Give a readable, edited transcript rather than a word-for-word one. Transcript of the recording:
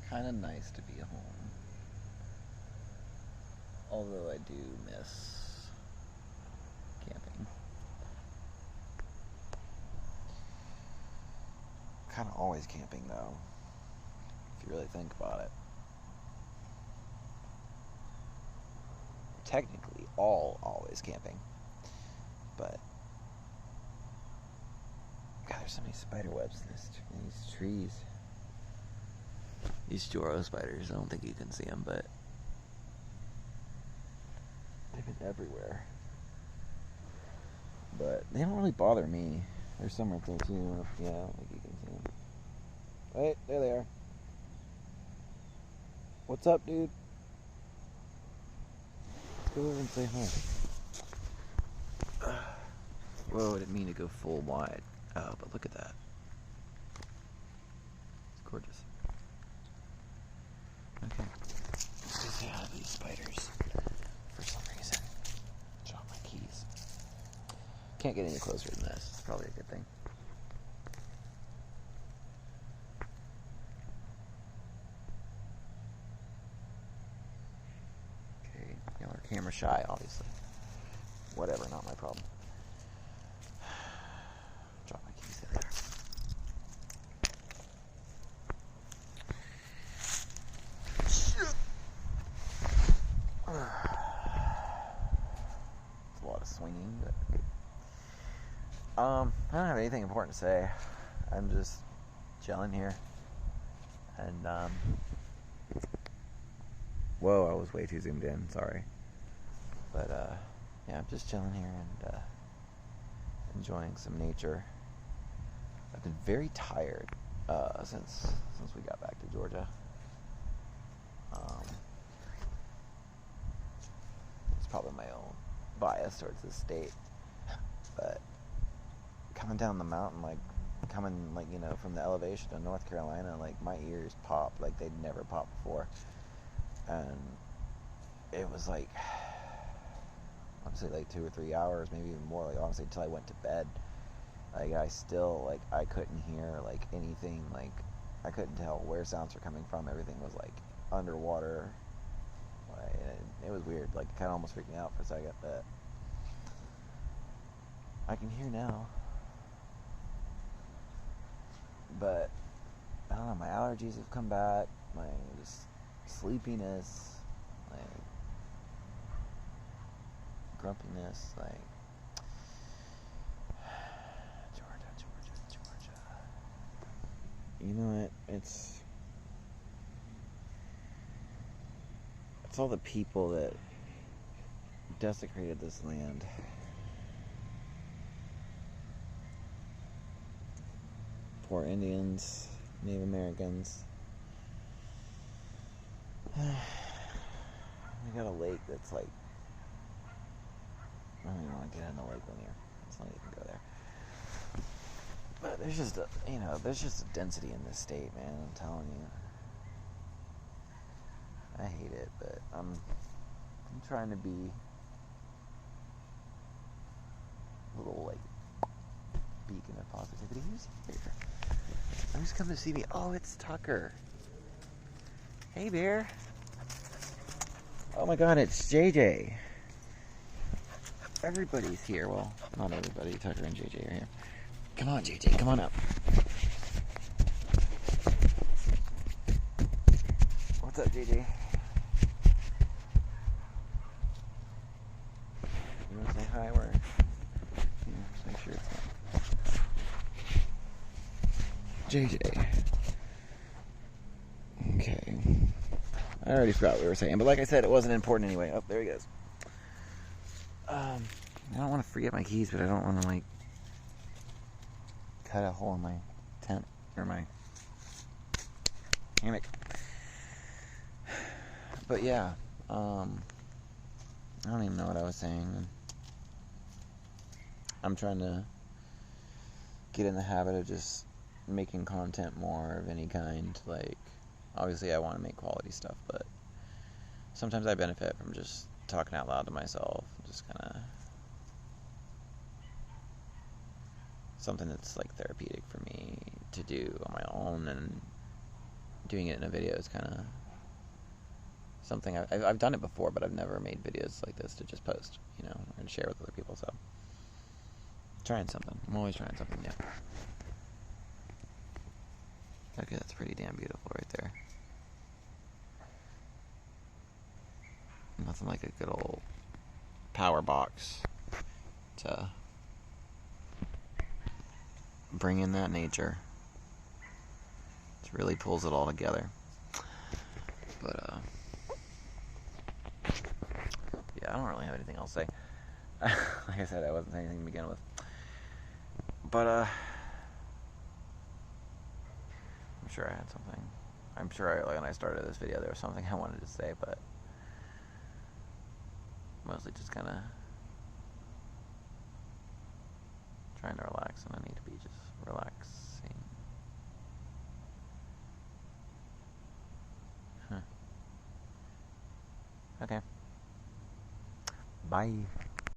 kind of nice to be home. Although I do miss camping. Kind of always camping though, if you really think about it. Technically, always camping, but God, there's so many spider webs in these trees. These Joro spiders, I don't think you can see them, but they've been everywhere. But they don't really bother me. There's some right there too. Yeah, like you can see them. Hey, there they are. What's up, dude? Let's go over and say hi. Whoa, I didn't mean to go full wide. Oh, but look at that. It's gorgeous. Okay. Let's go say hi to these spiders. For some reason. Drop my keys. Can't get any closer than this. It's probably a good thing. Okay, y'all are camera shy, obviously. Whatever, not my problem. Drop my keys in there. It's a lot of swinging, but I don't have anything important to say. I'm just chilling here, and whoa, I was way too zoomed in. Sorry, but yeah, I'm just chilling here and enjoying some nature. I've been very tired since we got back to Georgia. It's probably my own bias towards this state, but coming down the mountain, from the elevation of North Carolina, like my ears popped like they'd never popped before, and it was like, honestly, like 2 or 3 hours, maybe even more, like honestly, until I went to bed. Like I still, like I couldn't hear like anything, like I couldn't tell where sounds were coming from. Everything was like underwater. It was weird, like kind of almost freaked me out for a second, but I can hear now. But I don't know, my allergies have come back, my just sleepiness, like grumpiness, like Georgia. You know what? It's all the people that desecrated this land. Poor Indians, Native Americans. We got a lake that's like, I don't even want to get in the lake Lanier. Let's not even go there. But there's just a density in this state, man. I'm telling you. I hate it, but I'm trying to be a little like beacon of positivity. Who's here? Who's come to see me? Oh, it's Tucker. Hey, Bear. Oh my God, it's JJ. Everybody's here. Well, not everybody. Tucker and JJ are here. Come on, JJ. Come on up. What's up, JJ? You want to say hi? Where? Just make sure it's not. JJ. Okay. I already forgot what we were saying, but like I said, it wasn't important anyway. Oh, there he goes. I don't want to forget my keys, but I don't want to like cut a hole in my tent or my hammock. But yeah, I don't even know what I was saying. I'm trying to get in the habit of just making content more of any kind. Like, obviously I want to make quality stuff, but sometimes I benefit from just talking out loud to myself. Just kind of something that's like therapeutic for me to do on my own, and doing it in a video is kind of something I've done it before, but I've never made videos like this to just post, you know, and share with other people. So trying something. I'm always trying something new. Okay, that's pretty damn beautiful right there. Nothing like a good old power box to bring in that nature. It really pulls it all together. But yeah, I don't really have anything else to say. Like I said, I wasn't saying anything to begin with. But I'm sure I had something. I'm sure when I started this video there was something I wanted to say, but mostly just kind of trying to relax, and I need to be just relaxing. Okay. Bye.